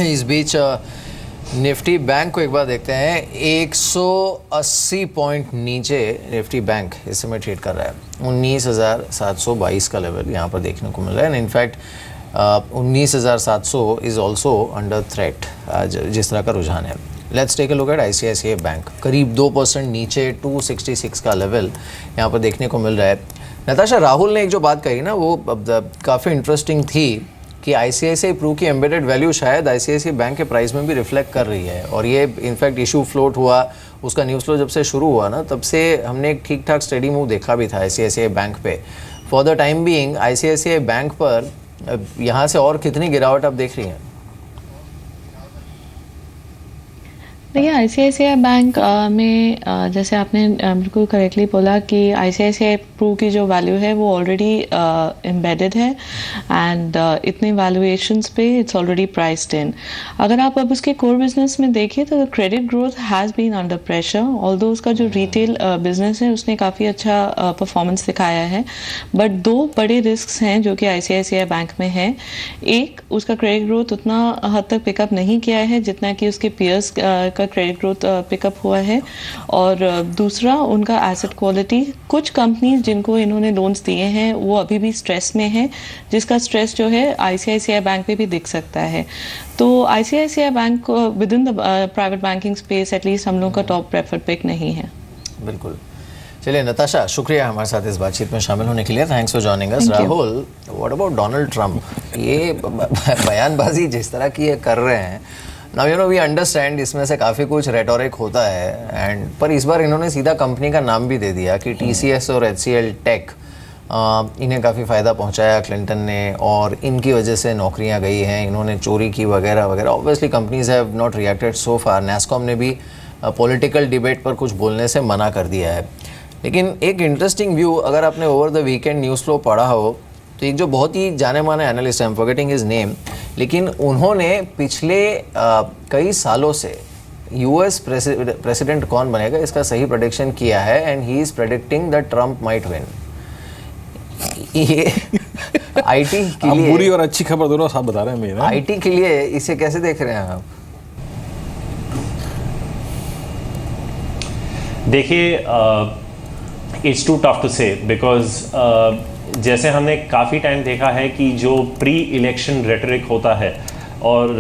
इस बीच Nifty bank को एक बार देखते हैं। 180 पॉइंट नीचे निफ्टी बैंक इस समय ट्रेड कर रहा है। 19,722 का लेवल यहाँ पर देखने को मिल रहा है। In fact 19,700 is also under threat आज जिस तरह का रुझान है। Let's take a look at ICICI bank. करीब 2% नीचे 266 का लेवल यहाँ पर देखने को मिल रहा है। नताशा, राहुल ने एक जो बात कही ना वो काफ़ी इंटरेस्टिंग थी कि ICICI प्रू की एम्बेडेड वैल्यू शायद ICICI बैंक के प्राइस में भी रिफ्लेक्ट कर रही है। और ये इनफैक्ट इशू फ्लोट हुआ, उसका न्यूज़ फ्लो जब से शुरू हुआ ना तब से हमने एक ठीक ठाक स्टेडी मूव देखा भी था ICICI बैंक पे। For the time being ICICI bank पर यहाँ से और कितनी गिरावट आप देख रही हैं? देखिए ICICI बैंक में जैसे आपने बिल्कुल करेक्टली बोला कि ICICI प्रू की जो वैल्यू है वो ऑलरेडी एम्बेडेड है एंड इतने वैल्यूएशंस पे इट्स ऑलरेडी प्राइस्ड इन। अगर आप अब उसके कोर बिजनेस में देखें तो credit growth has been under pressure. Although उसका जो रिटेल बिजनेस है उसने काफ़ी अच्छा परफॉर्मेंस दिखाया है, बट दो बड़े रिस्क हैं जो कि ICICI बैंक में है। एक, उसका क्रेडिट ग्रोथ उतना हद तक पिकअप नहीं किया है जितना कि उसके पीयर्स का क्रेडिट ग्रोथ पिकअप हुआ है, और दूसरा उनका एसेट क्वालिटी। कुछ कंपनीज जिनको इन्होंने लोन्स दिए हैं वो अभी भी स्ट्रेस में है, जिसका स्ट्रेस जो है ICICI बैंक पे भी दिख सकता है। तो ICICI bank with in the private banking space at least हम लोग का टॉप प्रेफर्ड पिक नहीं है। बिल्कुल। चलिए नताशा, शुक्रिया हमारे साथ इस बातचीत में शामिल होने के लिए। Thanks for joining us. Rahul, what about Donald Trump? ये बयानबाजी जिस तरह की ये कर रहे हैं, नाउ वी अंडरस्टैंड इसमें से काफ़ी कुछ रेटोरिक होता है एंड पर इस बार इन्होंने सीधा कंपनी का नाम भी दे दिया कि TCS और HCL टेक इन्हें काफ़ी फ़ायदा पहुंचाया क्लिंटन ने और इनकी वजह से नौकरियां गई हैं, इन्होंने चोरी की वगैरह वगैरह। Obviously companies have not reacted so far. NASSCOM ने भी पॉलिटिकल डिबेट पर कुछ बोलने से मना कर दिया है। लेकिन एक इंटरेस्टिंग व्यू, अगर आपने over the weekend news flow पढ़ा हो तो एक जो बहुत ही जाने माने analyst, I am forgetting his name, लेकिन उन्होंने पिछले कई सालों से US प्रेसिडेंट कौन बनेगा इसका सही प्रेडिक्शन किया है and he is predicting that Trump might win. ये IT के लिए बुरी और अच्छी खबर दोनों साथ बता रहे हैं मेरे। IT के लिए इसे कैसे देख रहे हैं आप? देखिए, इट्स टू टफ टू से बिकॉज जैसे हमने काफ़ी टाइम देखा है कि जो प्री इलेक्शन रेटरिक होता है और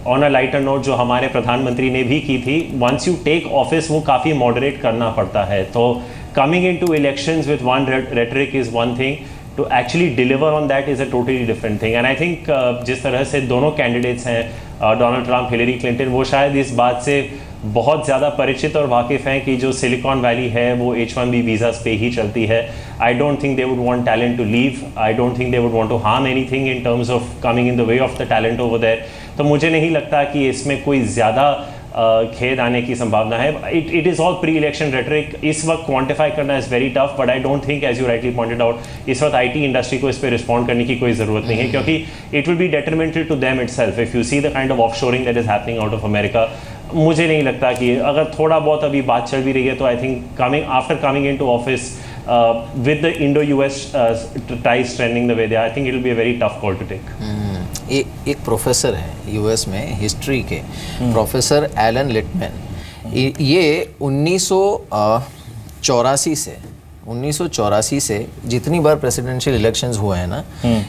ऑन अ लाइटर नोट जो हमारे प्रधानमंत्री ने भी की थी, वंस यू टेक ऑफिस वो काफ़ी मॉडरेट करना पड़ता है। तो coming in to elections with one rhetoric is one thing, to actually deliver on that is a totally different thing. And I think जिस तरह से दोनों कैंडिडेट्स हैं, डोनाल्ड ट्रंप, हिलरी क्लिंटन, वो शायद इस बात से बहुत ज़्यादा परिचित और वाकिफ़ हैं कि जो सिलिकॉन वैली है वो H1B वीज़ास पे ही चलती है। I don't think they would want talent to leave. I don't think they would want to harm anything in terms of coming in the way of the talent over there. तो मुझे नहीं लगता कि इसमें कोई ज़्यादा खेद आने की संभावना है। It is all pre election rhetoric. इस वक्त क्वान्टिफाई करना is very tough, but I don't think, as you rightly pointed out, इस वक्त IT इंडस्ट्री को इस पर रिस्पॉन्ड करने की कोई ज़रूरत नहीं है, क्योंकि it will be detrimental to them itself if you see the kind of offshoring that is happening out of America. मुझे नहीं लगता कि अगर थोड़ा बहुत अभी बात चल भी रही है तो I think coming in to office with the Indo-US ties trending the way they are, I think it will be a very tough call to take. एक प्रोफेसर है US में हिस्ट्री के, प्रोफेसर एलन लिटमैन। ये 1984 से जितनी बार presidential elections हुए हैं ना,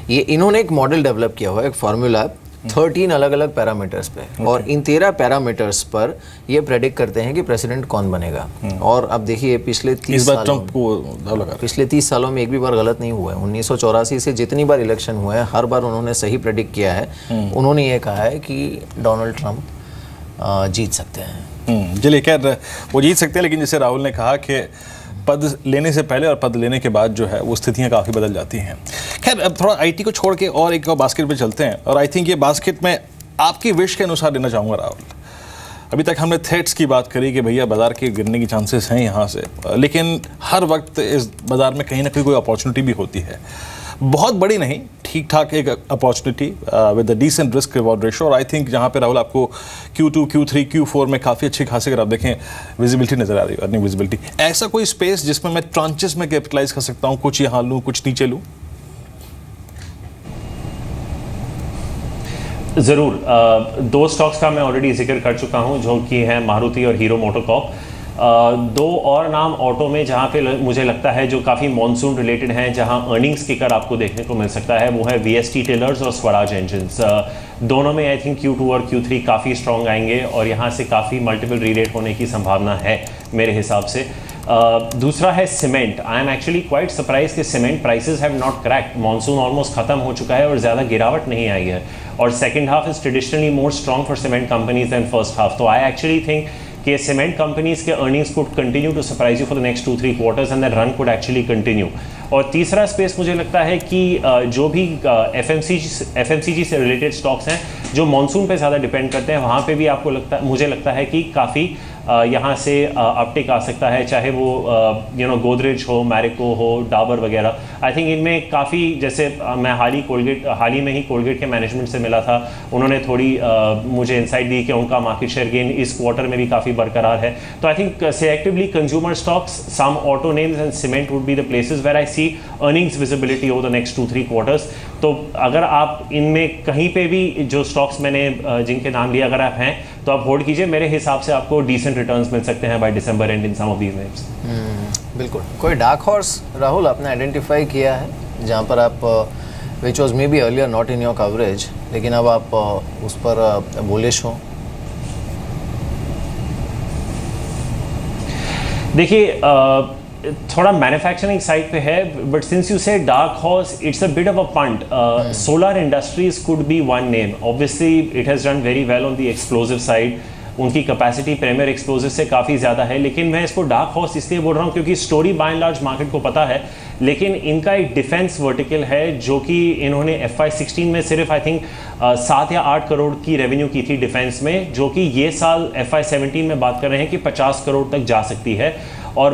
ये इन्होंने एक मॉडल डेवलप किया हुआ है, एक फार्मूला 13 अलग अलग पैरामीटर्स पे, और इन 13 पैरामीटर्स पर ये प्रेडिक्ट करते हैं कि प्रेसिडेंट कौन बनेगा। और अब देखिए पिछले 30 सालों में एक भी बार गलत नहीं हुआ है। 1984 से जितनी बार इलेक्शन हुए हैं हर बार उन्होंने सही प्रेडिक्ट किया है। उन्होंने ये कहा है कि डोनाल्ड ट्रंप जीत सकते हैं। चलिए, खैर वो जीत सकते हैं, लेकिन जैसे राहुल ने कहा कि पद लेने से पहले और पद लेने के बाद जो है वो स्थितियां काफ़ी बदल जाती हैं। खैर, अब थोड़ा IT को छोड़ के और एक बास्केट पे चलते हैं, और आई थिंक ये बास्केट में आपकी विश के अनुसार लेना चाहूँगा राहुल। अभी तक हमने थ्रेट्स की बात करी कि भैया बाजार के गिरने की चांसेस हैं यहाँ से, लेकिन हर वक्त इस बाज़ार में कहीं ना कहीं कोई अपॉर्चुनिटी भी होती है। बहुत बड़ी नहीं, ठीक ठाक एक opportunity with the decent risk reward ratio. और आई थिंक जहाँ पे राहुल आपको Q2, Q3, Q4 में काफ़ी अच्छी खासी, अगर आप देखें, विजिबिलिटी नज़र आ रही है, अर्निंग विजिबिलिटी। ऐसा कोई स्पेस जिसमें मैं ट्रांचेस में कैपिटलाइज कर सकता हूँ, कुछ यहाँ लूँ कुछ नीचे लूँ? ज़रूर, दो स्टॉक्स का मैं ऑलरेडी जिक्र कर चुका हूं जो कि हैं मारुति और हीरो मोटोकॉर्प। दो और नाम ऑटो में जहां पे मुझे लगता है जो काफ़ी मॉनसून रिलेटेड हैं, जहां अर्निंग्स किकर आपको देखने को मिल सकता है, वो है वीएसटी टेलर्स और स्वराज इंजन्स। दोनों में आई थिंक Q2 और Q3 काफ़ी स्ट्रॉन्ग आएंगे और यहाँ से काफ़ी मल्टीपल रीरेट होने की संभावना है मेरे हिसाब से। दूसरा है cement. I am actually quite surprise कि cement prices have not cracked. Monsoon almost खत्म हो चुका है और ज़्यादा गिरावट नहीं आई है, और second half is traditionally more strong for cement companies than first half. तो आई एक्चुअली थिंक कि सीमेंट कंपनीज के earnings could continue to surprise you for the next 2-3 quarters and that run could actually continue. और तीसरा space मुझे लगता है कि जो भी FMCG से रिलेटेड स्टॉक्स हैं जो मॉनसून पे ज़्यादा डिपेंड करते हैं, वहाँ पे भी आपको मुझे लगता है कि काफ़ी यहाँ से अपटेक आ सकता है, चाहे वो गोदरेज हो, मैरिको हो, डाबर वगैरह। आई थिंक इनमें काफ़ी, जैसे मैं हाल ही में ही कोलगेट के मैनेजमेंट से मिला था, उन्होंने थोड़ी मुझे इंसाइट दी कि उनका मार्केट शेयर गेन इस क्वार्टर में भी काफ़ी बरकरार है। तो I think selectively consumer stocks, some auto names and cement would be the places where I see earnings visibility over the next 2-3 quarters. तो अगर आप इनमें कहीं पे भी जो स्टॉक्स मैंने जिनके नाम लिए अगर आप हैं तो आप होल्ड कीजिए। मेरे हिसाब से आपको डिसेंट रिटर्न्स मिल सकते हैं by December end in some of these names. बिल्कुल। कोई डार्क हॉर्स राहुल आपने आइडेंटिफाई किया है जहाँ पर आप which was may be earlier not in your coverage, लेकिन अब आप उस पर बुलिश हो? देखिए, थोड़ा मैन्युफैक्चरिंग साइड पे है, बट सिंस यू से dark horse, it's a bit of a punt. Solar industries could be one name. Obviously it has done very well on the explosive side, उनकी कैपेसिटी प्रीमियर एक्सप्लोजिव से काफ़ी ज़्यादा है, लेकिन मैं इसको डार्क हॉर्स इसलिए बोल रहा हूँ क्योंकि story by and large market को पता है, लेकिन इनका एक डिफेंस वर्टिकल है जो कि इन्होंने FY16 में सिर्फ आई थिंक 7 या 8 करोड़ की रेवेन्यू की थी डिफेंस में, जो कि ये साल FY17 में बात कर रहे हैं कि 50 करोड़ तक जा सकती है। और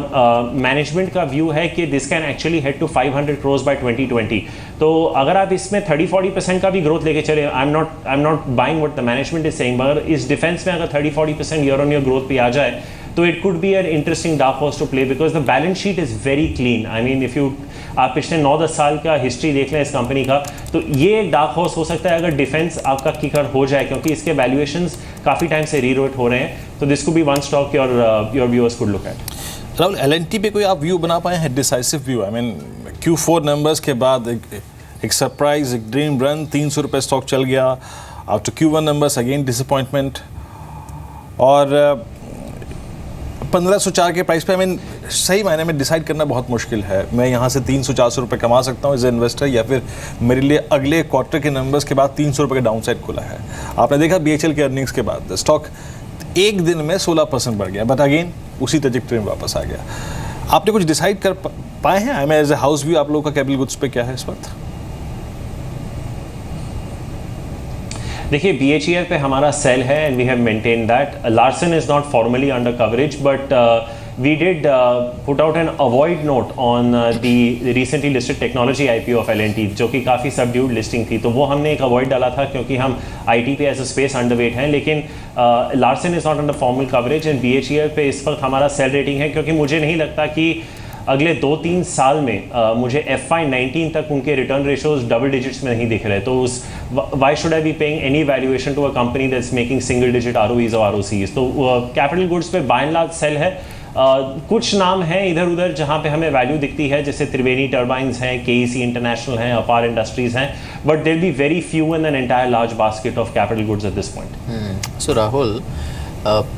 मैनेजमेंट का व्यू है कि this can actually head to 500 crore by 2020। तो अगर आप इसमें 30-40% का भी ग्रोथ लेके चले, I am not buying what the management is saying, मगर इस डिफेंस में अगर 30-40% ईयर ऑन ईयर ग्रोथ पे आ जाए तो it could be an interesting dark horse to play, because the balance sheet is very clean. I mean if you आप पिछले 9-10 साल का हिस्ट्री देख लें इस कंपनी का, तो ये एक डार्क हॉर्स हो सकता है अगर डिफेंस आपका किकर हो जाए, क्योंकि इसके वैल्यूएशंस काफ़ी टाइम से रीरोट हो रहे हैं। तो this could be one stock your viewers could look at. Rahul, L&T पे कोई आप व्यू बना पाए हैं, decisive view? I mean Q4 numbers के बाद एक सरप्राइज, एक ड्रीम रन, 300 रुपये स्टॉक चल गया। After Q1 numbers again disappointment, और 1504 के प्राइस पे आई मीन सही मायने में डिसाइड करना बहुत मुश्किल है। मैं यहाँ से 300-400 रुपये कमा सकता हूँ एज ए इन्वेस्टर, या फिर मेरे लिए अगले क्वार्टर के नंबर्स के बाद 300 रुपये का डाउन साइड खुला है। आपने देखा BHL के अर्निंग्स के बाद स्टॉक एक दिन में 16% बढ़ गया, बट अगेन उसी ट्रैजेक्टरी में वापस आ गया। आपने कुछ डिसाइड कर पाए हैं? I mean as a house view आप लोगों का कैपिटल गुड्स पे क्या है इस वक्त? देखिए, BHEL पे हमारा सेल है and we have maintain that. Larsen is not formally under coverage, but we did put out an avoid note on the recently listed technology IPO of L&T, जो कि काफ़ी subdued listing थी, तो वो हमने एक avoid डाला था क्योंकि हम IT पे एज अ स्पेस अंडरवेट हैं। लेकिन Larsen is not under formal coverage and BHEL पे इस वक्त हमारा सेल रेटिंग है, क्योंकि मुझे नहीं लगता कि अगले 2-3 साल में मुझे FY19 तक उनके रिटर्न रेशोज डबल डिजिट्स में नहीं दिख रहे। तो उस why should I be paying any valuation to a company that's making single digit ROEs और ROCs? तो कैपिटल गुड्स पे बाय एंड लार्ज सेल है। कुछ नाम हैं इधर उधर जहाँ पे हमें वैल्यू दिखती है, जैसे त्रिवेणी टर्बाइंस हैं, KEC इंटरनेशनल हैं, अपार इंडस्ट्रीज हैं, but there be very few in an entire large basket of capital goods at this point. So Rahul,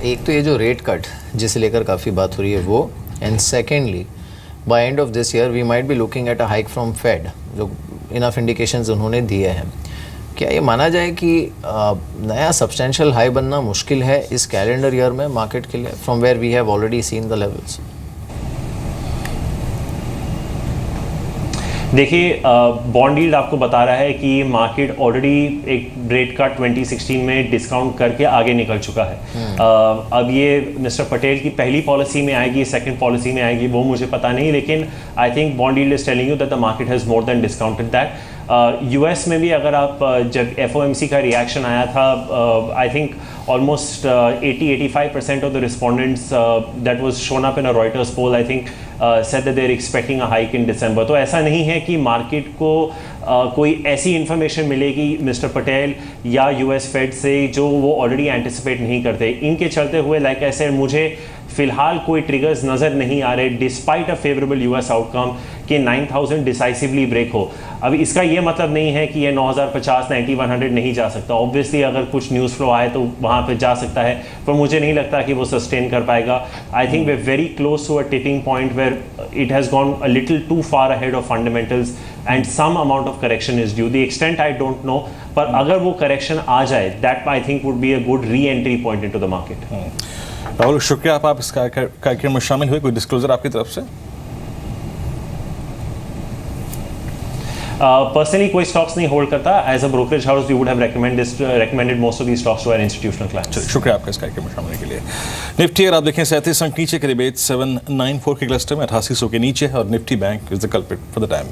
एक तो ये जो रेट कट जिसे लेकर काफ़ी बात हो रही है वो, and secondly by end of this year we might be looking at a hike from Fed, जो इनफ इंडिकेशंस उन्होंने दिए हैं। क्या ये माना जाए कि नया सब्सटेंशियल हाई बनना मुश्किल है इस कैलेंडर ईयर में मार्केट के लिए, from where we have already seen the levels? देखिए, बॉन्ड यील्ड आपको बता रहा है कि मार्केट ऑलरेडी एक रेट का 2016 में डिस्काउंट करके आगे निकल चुका है। अब ये मिस्टर पटेल की पहली पॉलिसी में आएगी, सेकंड पॉलिसी में आएगी, वो मुझे पता नहीं, लेकिन I think bond yield is telling you that the market has more than discounted that. US में भी अगर आप जब FOMC का रिएक्शन आया था, I think almost 80-85% of the respondents that was shown up in a Reuters poll, I think said that they're expecting a hike in December. तो ऐसा नहीं है कि मार्केट को कोई ऐसी इंफॉर्मेशन मिलेगी मिस्टर पटेल या यूएस फेड से जो वो ऑलरेडी एंटिसिपेट नहीं करते. इनके चलते हुए लाइक आई सेड मुझे फिलहाल कोई ट्रिगर्स नज़र नहीं आ रहे डिस्पाइट अ फेवरेबल यूएस आउटकम कि 9000 डिसाइसिवली ब्रेक हो. अब इसका ये मतलब नहीं है कि ये 9050 9100 नहीं जा सकता. ऑब्वियसली अगर कुछ न्यूज़ फ्लो आए तो वहाँ पे जा सकता है, पर मुझे नहीं लगता कि वो सस्टेन कर पाएगा. I think we are very close to a tipping point where it has gone a little too far ahead of fundamentals and some amount of correction is due. The extent I don't know, पर अगर वो correction आ जाए that I think would be a good re entry point into the market. Rahul शुक्रिया आप इस कार्यक्रम में शामिल हुए. कोई डिस्क्लोजर आपकी तरफ से? पर्सनली कोई स्टॉक्स नहीं होल्ड करता. As a brokerage house we would have recommended most of these stocks to our institutional clients. शुक्रिया आपका इस कार्यक्रम में शामिल होने के लिए. निफ्टी अगर आप देखें 37 अंक नीचे, करीब 794 के क्लस्टर में 8800 के नीचे, और Nifty bank is the culprit for the time.